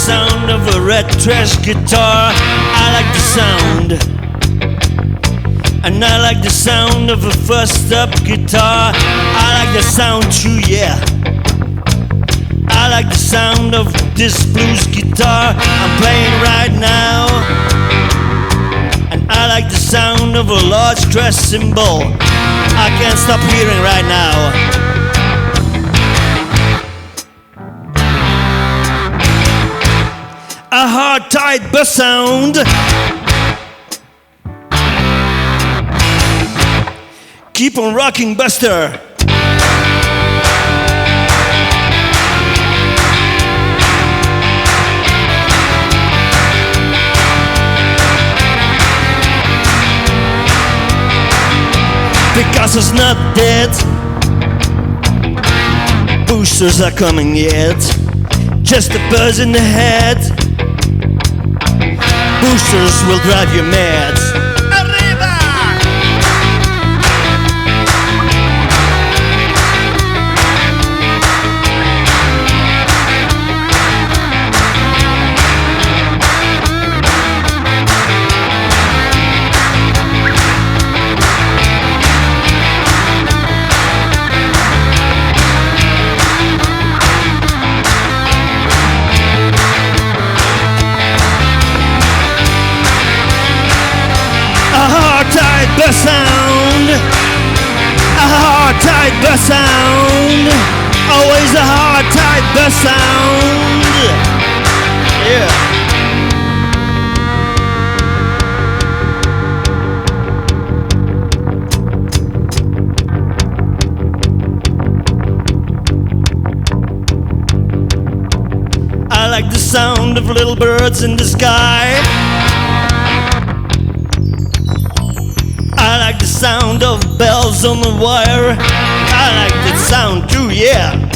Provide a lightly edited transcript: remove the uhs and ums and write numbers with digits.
sound of a red trash guitar. I like the sound. And I like the sound of a first up guitar. I like the sound too, yeah. I like the sound of this blues guitar I'm playing right now. And I like the sound of a large trash cymbal I can't stop hearing right now. A hard, tight bass sound. Keep on rocking, Buster. Picasso's not dead. Boosters are coming yet. Just a buzz in the head. Boosters will drive you mad. Arriba! Bass sound, a hard, tight bass sound, always a hard, tight bass sound. Yeah. I like the sound of little birds in the sky. I like the sound of bells on the wire. I like that sound too, yeah.